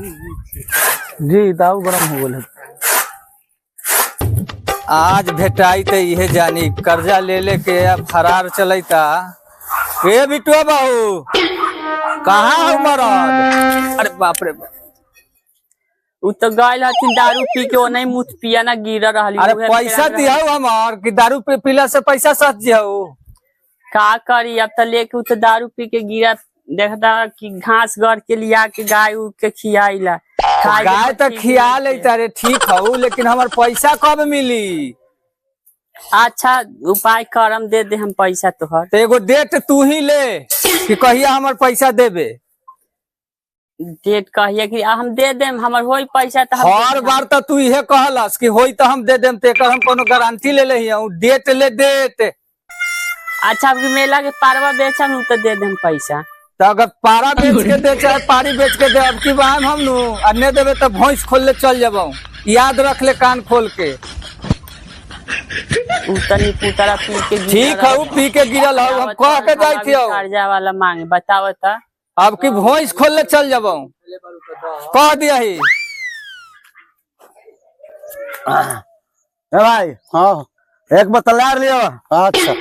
जी दाऊ गरम हो गए। आज भेटाई तो यह जानी कर्जा ले लेके अब फरार चलता। ए बिटुआ बाबू कहाँ हो मरद? अरे बाप रे उ तो गइल हथिन दारू पी के ओने मुत पिया ना गिर रहली। अरे पैसा दिहौ हमार कि दारू पीला से पैसा सच दिहौ। का करी अब तो लेके उ तो दारू पी के गिरा देखता कि घास गड़ के लिया के गाय उ के खियाइला। गाय तो खिया लेता रे ठीक हौ लेकिन हमार पैसा कब मिली? अच्छा उपाय करम दे दे हम पैसा तोहर। तो एगो डेट तू ही ले कि कहिया हमार पैसा देबे। डेट कहिए कि हम दे देम हमर होई पैसा तो हर बार तो तू इहे कहलस कि होई तो हम दे देम। तेकर हम कोनो गारंटी ले लही हूं। डेट ले डेट। अच्छा मेला के पारवा बेचम उ तो दे देम पैसा। तो अगर पारा बेच के दे चाहे पारी बेच के दे अब की बात हम नु अन्य देवे तो भैंस खोल ले चल जाबो। याद रख ले कान खोल के। उतनी पुतरा पी के ठीक है पी के गिरल हो हम कह के जाई थी कर्जा वाला मांगे बताओ त अब की भैंस खोल ले चल जाबो कह दिया ही। भाई हाँ एक बोतल यार लियो। अच्छा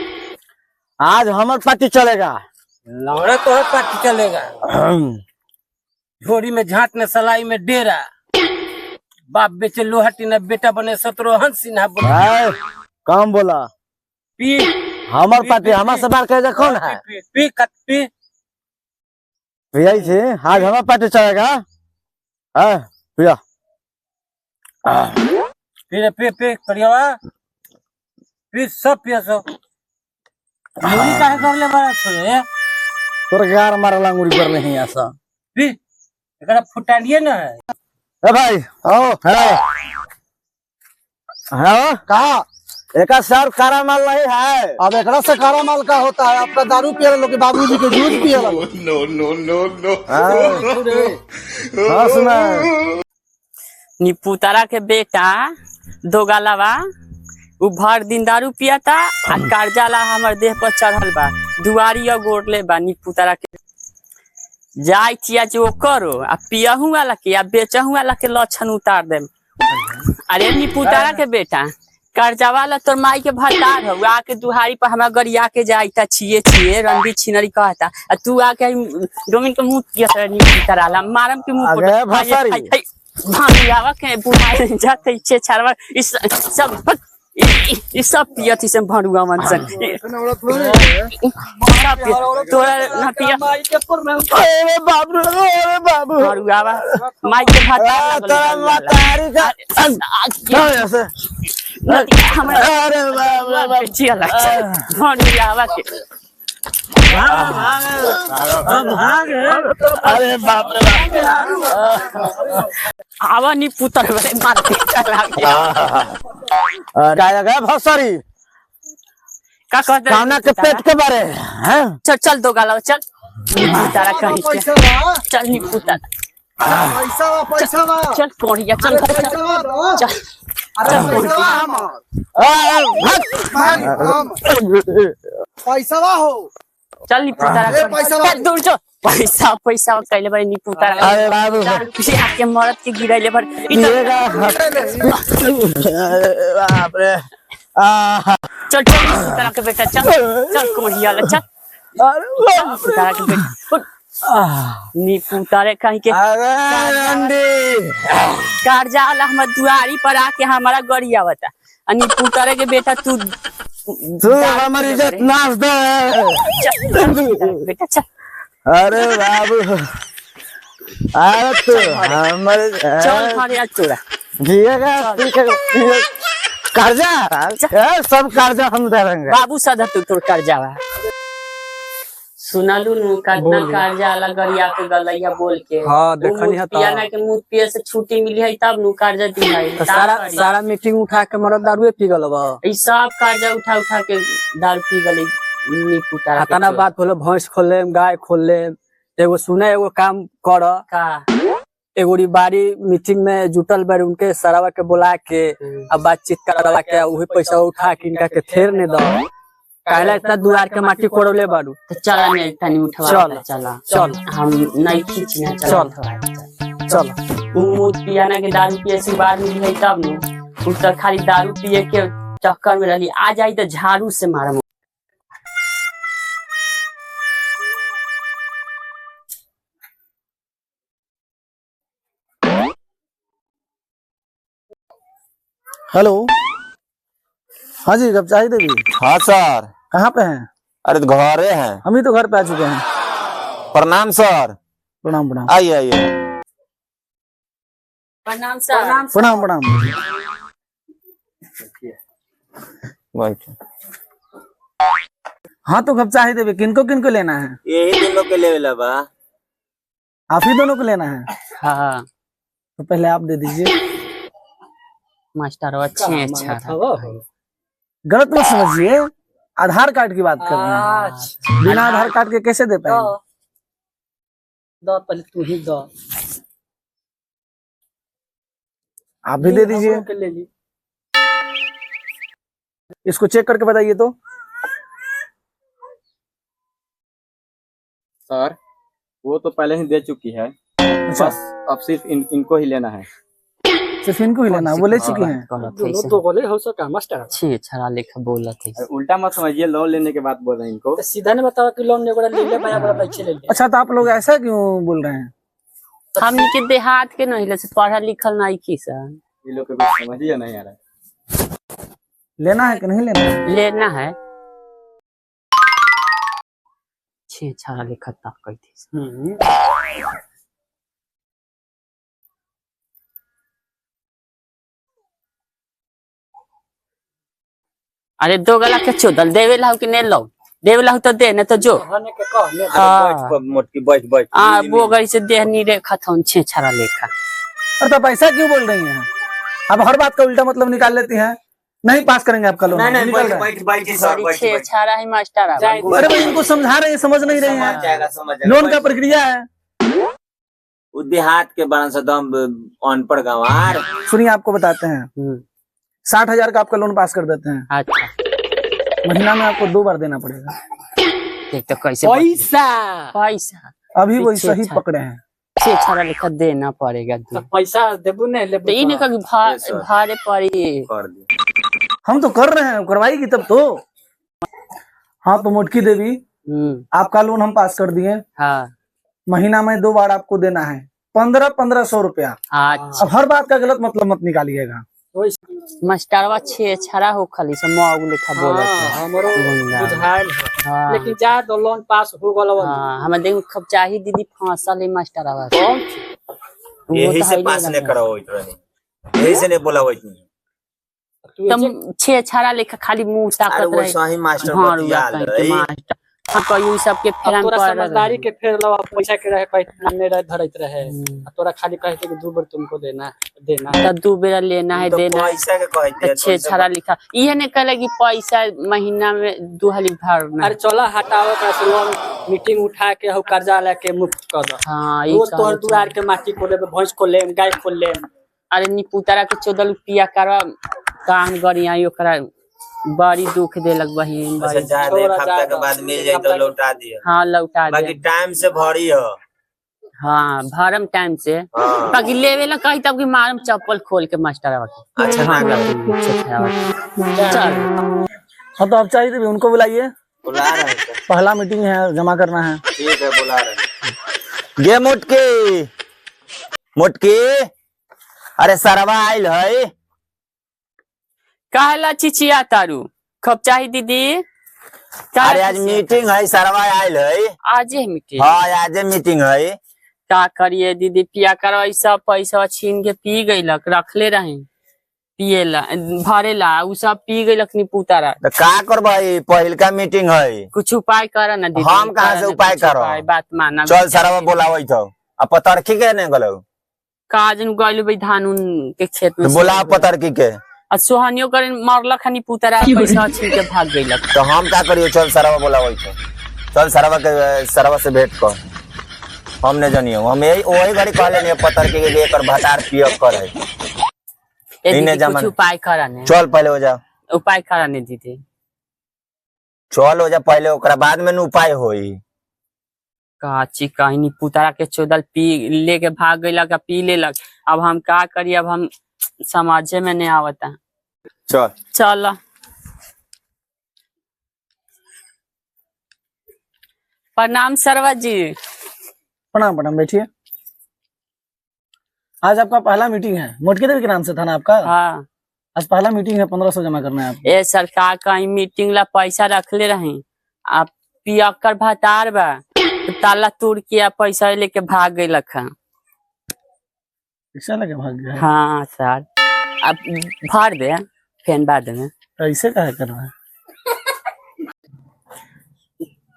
आज हमार पार्टी चलेगा। लौड़ा तो है पार्टी चलेगा। झोरी में झाट ने सलाई में डेरा। बाप बेचे लोहाटी ने बेटा बने शत्रुघ्न सिन्हा बोला। कम बोला पी हमार पार्टी हमार से बात करे कौन है? पी कट पी भैया जी आज हमार पार्टी चलेगा। भैया फिर पे करियावा फिर सब पिया सब मुरी काहे कर ले बड़ा छे तोर गार मारला अंगुरी पर नहीं आसा पी एकरा फुटालिए ना है। ए भाई आओ है हाँ कहा एक सर कारा माल नहीं है। अब एक से कारा माल का होता है आपका दारू पिए लोग बाबूजी के दूध पिए नो नो नो नो हाँ सुना निपुतरा के बेटा दो गालावा उ भर दिन दारू पियाता आ कर्जा ला हमर देह पर चढ़ल बा दुआरी गोड़ले बा। निपुतरा के जाय चिया जो करो आ पियहू वाला के आ बेचहू वाला के लक्षण उतार देम। अरे निपुतरा के बेटा कर्जा वाला तोर माई के भतार हो आके दुहारी पर हमरा गरिया के जाइता छिए छिए रंडी छिनरी कहता आ तू आके डोमिन के मुंह पिया निपुतरा ला मारम के मुंह अरे भसारी भांगावा के बुढ़ाई जाते छे छारवा इस सब पिया थी से भरुआ मन से तोरा ना पिया। अरे बाप रे बाबू भरुआवा माई के भाता तोरा मातारी का ऐसे अरे बाप चिया लगता भरुआवा के अरे बाप रे आवा नी पुतर बड़े मारते चला क्या लगा भसरी का कहते काना के पेट के बारे हैं। चल चल दो गाला चल पुतारा कहीं के चल नी पुतारा पैसा चल कोड़िया चल चल पैसा हो चल नी पुतारा दूर जो पैसा पैसा कहले बड़े नी पुतारा। अरे बाबू किसी आके मरद के गिराइले भर बाप रे चल चल पुतारा के बेटा चल चल कोड़िया ले चल पुतारा के बेटा नी पुतारे कहीं के कर्जा वाला हमर दुआरी पर आके हमारा गरिया बता नी पुतारे के बेटा तू हमारी इज्जत नाश दे बेटा चल। अरे बाबू अरे तू हमारे चल मारे चोरा जिएगा कर्जा सब कर्जा हम दे देंगे। बाबू सदा तू तोर कर्जा बा सुनालू नु कितना कर्जा वाला गरिया के गलैया बोल के हां देखनी है पिया ना के मुंह पिए से छुट्टी मिली है तब नु कर्जा दी है तो सारा मीटिंग उठा के मरद दारू पी गल बा ई सब कर्जा उठा उठा के दारू पी गली नी पुतारा तना बात बोले भैंस खोल ले गाय खोल ले एगो सुने एगो काम कर का एगो बारी मीटिंग में जुटल बार उनके सरावा के बुला के अब बातचीत करवा के वही पैसा उठा के इनका के फेर ने दो कहला इतना दुआर के माटी कोड़ले बारू तो चला नहीं तनी उठवा चल चला चल हम नहीं खींचना चल चल उ पियाना के दारू पिए से बाद में है तब नु उ तो खाली दारू पिए के चक्कर में रहली। आ जाई तो झाड़ू से मारम। हेलो, हाँ जी कब चाहिए देवी? हाँ सर। कहाँ पे हैं? अरे तो घरे हैं। हम ही तो घर पे आ चुके हैं। प्रणाम सर। प्रणाम प्रणाम। आइए आइए। प्रणाम सर। प्रणाम प्रणाम। बैठो। हाँ तो कब चाहिए देवी? किनको किनको लेना है? यही दोनों के लेवल बा। आप ही दोनों को लेना है? हाँ तो पहले आप दे दीजिए। मास्टर अच्छे अच्छा गलत मत समझिए, आधार कार्ड की बात कर रहे हैं। बिना आधार कार्ड के कैसे दे पाएंगे? दो पहले तू ही दो। आप भी दे दीजिए। ले ली। इसको चेक करके बताइए तो। सर वो तो पहले ही दे चुकी है, अच्छा, बस अब सिर्फ इनको ही लेना है। सिर्फ इनको ही लेना है? वो ले चुकी हैं। तो बोले हो सका मास्टर। अच्छे अच्छा लेखा बोला थे। उल्टा मत समझिए, लोन लेने के बाद बोल रहे हैं इनको। तो सीधा ने बताओ कि लोन ले ले बड़ा बड़ा पैसे ले ले। अच्छा तो आप लोग ऐसा क्यों बोल रहे हैं? हमनी के देहात के नहीं से पढ़ा लिखल नहीं की सर। ये लोग को कुछ समझिए नहीं आ रहा है। लेना है कि नहीं लेना है? लेना है। छे छाड़ा लिखा तक कहती। अरे दो गला के चोदल देवे लाहू कि नहीं लो देवे लाहू तो दे न तो जो मोटकी बैठ बैठ। वो गई से देह नी रेखा था छे छाड़ा लेखा। अरे तो ऐसा क्यों बोल रही हैं? अब हर बात का उल्टा मतलब निकाल लेती हैं। नहीं पास करेंगे आपका लोन। छे छाड़ा ही मास्टर। अरे भाई इनको समझा रहे हैं, समझ नहीं रहे हैं। लोन का प्रक्रिया है। देहात के बरन से दम अनपढ़ गंवार। सुनिए आपको बताते हैं, 60,000 का आपका लोन पास कर देते हैं। अच्छा महीना में आपको 2 बार देना पड़ेगा। देख तो कैसे पैसा पैसा अभी वही सही पकड़े हैं। छे छाड़ा लेखा देना पड़ेगा। पैसा देबू नहीं ले तो इन्हें कभी भारे पड़ी। कर दी। हम तो कर रहे हैं, करवाएगी तब तो। हाँ तो मोटकी देवी, आपका लोन हम पास कर दिए। हाँ महीना में 2 बार आपको देना है 1500 रुपया। अच्छा अब हर बात का गलत मतलब मत निकालिएगा। मास्टरवा छे छाड़ा हो खाली से मौग लेखा बोलत है। हमरो बुझाइल है। हाँ। लेकिन जा तो लोन पास हो गलवा। हाँ हमें देख खब चाही दीदी फांसल है मास्टरवा। यही से पास नहीं करावत रहे, यही से नहीं बोलावत नहीं। तुम छे छाड़ा लेखा खाली मुंह ताकत वो रहे। सही मास्टर हाँ बतियाल रहे। मास्टर हाँ कहियो सबके फेरन तोरा पर समझदारी के फेर लवा पैसा के रहे कहीं नहीं रहे धरत रहे। तोरा खाली कहते कि 2 बार तुमको देना। तब 2 बेरा लेना है तो देना है। पैसा के कहते छे छाड़ा लिखा ये नहीं कहले कि पैसा महीना में 2 हाली भरना। अरे चला हटाओ का लोन मीटिंग उठा के हो कर्जा लेके मुक्त कर दो। हाँ रोज तोहर दुआर के माटी खोले भैंस खोले गाय खोले। अरे निपुतारा के 14 रुपया करवा काम गरिया ओकरा बड़ी दुख देलक बहिन। अच्छा जा दे, एक हफ्ता के बाद मिल जाए तो लौटा दियो। हाँ लौटा दे। बाकी टाइम से भरी हो। हाँ भरम टाइम से। हाँ। बाकी लेवे ला कही तब कि मारम चप्पल खोल के मास्टर अच्छा ना चल। हाँ तो आप चाहिए थे उनको बुलाइए। बुला रहे हैं सर। पहला मीटिंग है, जमा करना है। ठीक है बुला रहे हैं। गे मोटकी मोटकी, अरे सरवा आइल है। कहला चिचिया तारू खब चाही दीदी। अरे आज मीटिंग है, सरवा आइल है। आज ही मीटिंग। हाँ आज मीटिंग है। का करिए दीदी पिया कर ऐसा पैसा छीन के पी गईलक रखले रहे पिएला भरेला उ सब पी गईलक निपुतारा। तो का करबे, पहिल का मीटिंग है। कुछ उपाय कर ना दीदी। हम कहाँ से उपाय करो? बात माना। चल सरवा बोलावे तो अब पतरखी के नहीं गलो। काजन गइल भाई धान उन के खेत में तो बोला पतरखी के। आ सोहनियो करे मरला खानी पुतरा पैसा छीन के भाग गईलक। तो हम क्या करियो, चल सरवा बोलावे तो। चल सरवा से भेंट कर। हम नहीं जानियो, हम यही वही गाड़ी कहले नहीं पतरखी के लेकर भतार पियो करे। दीदी कुछ उपाय करा ने। चल पहले हो जा उपाय करा ने दीदी। चल हो जा पहले, ओकरा बाद में न उपाय होई। काची कहीं पुतारा के चोदल पी लेके भाग गई का पी लेलक। अब हम का करी, अब हम समाजे में नहीं आवता। चल चल प्रणाम सरवा जी। प्रणाम प्रणाम, बैठिए। आज आपका पहला मीटिंग है, मोटके देवी के नाम से था ना आपका? हाँ आज पहला मीटिंग है, 1500 जमा करना है आपको। ए सरकार कहीं मीटिंग ला पैसा रखले रहे, आप पियक्कर भतार बा तो ताला तोड़ के पैसा लेके भाग गई लखा। रिक्शा लेके भाग गया है? हाँ सर, अब भर दे फेन बाद में ऐसे काहे कर रहा है?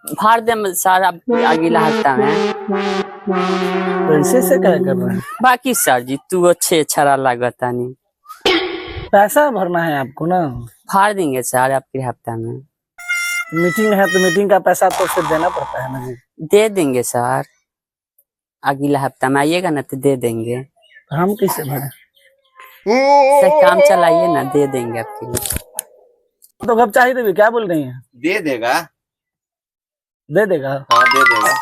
भर दे सर, अब अगला हफ्ता में। ऐसे से काहे कर रहा है? बाकी सर जी तू अच्छे छरा लागता नहीं। पैसा भरना है आपको ना? भर देंगे सर आपके हफ्ता में। मीटिंग है तो मीटिंग का पैसा तो फिर देना पड़ता है ना जी। दे देंगे सर, अगला हफ्ता में आइएगा ना तो दे देंगे। तो हम कैसे भरे? सर काम चलाइए ना, दे देंगे आपके लिए। तो कब चाहिए देवी, क्या बोल रही हैं? दे देगा। दे देगा? हाँ दे देगा।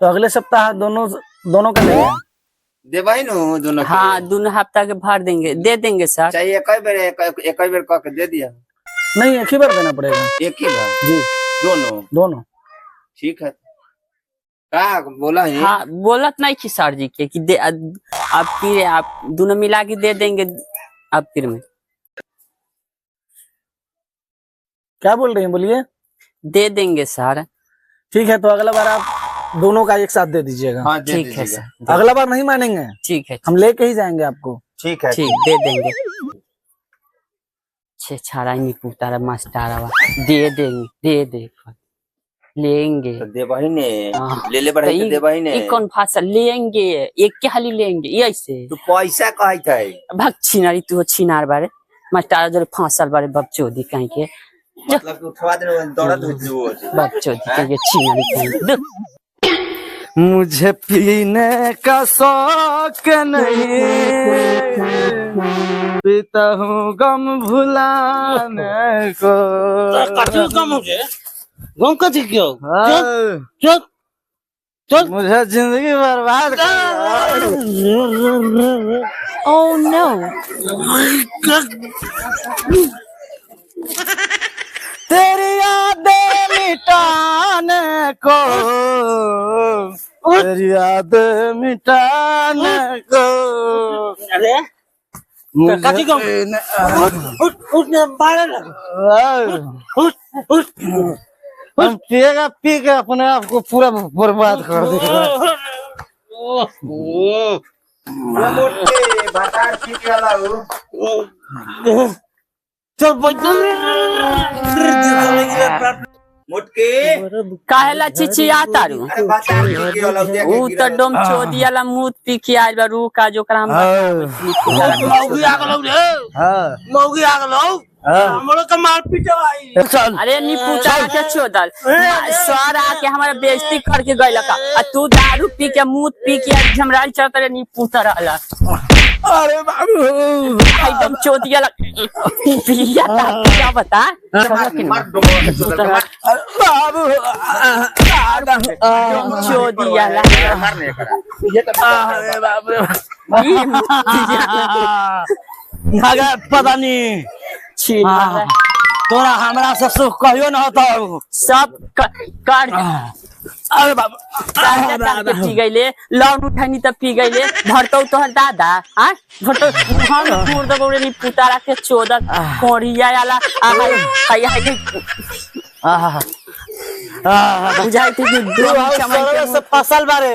तो अगले सप्ताह दोनों का लेगा? दे भाई नो दोनों के। हाँ दोनों हफ्ता के भर देंगे, दे देंगे सर। चाहिए एक बेर कह के दे दिया। नहीं, एक ही बार देना पड़ेगा। एक ही बार जी, दोनों। ठीक है। क्या बोला है? हाँ बोलत नहीं थी सर जी के कि दे आप दोनों मिला के दे देंगे आप फिर में। क्या बोल रही हैं, बोलिए। दे देंगे सर। ठीक है, तो अगला बार आप दोनों का एक साथ दे दीजिएगा। हाँ दे ठीक है दीजिएगा। सर, अगला बार नहीं मानेंगे, ठीक है हम लेके ही जाएंगे आपको। ठीक है। ठीक दे देंगे। छे छाड़ा नहीं पुतारा मास्टर दे देंगे, लेंगे तो दे भाई ने हाँ। ले ले बढ़ाई तो दे भाई ने। ये कौन भाषा लेंगे, एक के हाली लेंगे ये ऐसे। तू पैसा कहे थे? भाग छिनारी, तू छिनार बारे मास्टर जरे फांसल बारे बकचोदी कहीं के, मतलब कि उठवा दे दौड़त हो बकचोदी कहीं के छिनारी कहीं। मुझे पीने का शौक नहीं, पीता हूँ गम भुलाने को। गम का थी क्यों? चल मुझे जिंदगी बर्बाद कर। ओह नो, तेरी यादें मिटाने को, तेरी यादें मिटाने को। अरे काची गम उठ बाहर लग उठ। हम पिएगा, पी के अपने आप को पूरा बर्बाद कर देगा। भतार ठीक वाला हो। चल मुटके काहेला चिचिया तारू। अरे भतार ठीक वाला देख ऊ तो डोम चोदी वाला मुंह पी के आइल बा, रू का जो कराम मौगी आ गलो रे। हाँ मौगी आ गलो, हमरो का मार पिटवाई। अरे नी पूछा के चोदल सर आके हमारा बेइज्जती करके गइल का, आ तू दारू पी के मुंह पी के झमराल चढ़त रे नी पूछा रहला। अरे बाबू एकदम चोदिया पिया क्या बता बाबू चोदिया पता नहीं छीना तोरा हमरा से सुख कहियो न होता। सब कर अरे बाबू पी गईले, लौन उठानी तब पी गईले, भरतो तोहर दादा हाँ भरतो हम दूर दबोरे नी पुतारा के चोदर कोरिया वाला बुझाई थी फसल बारे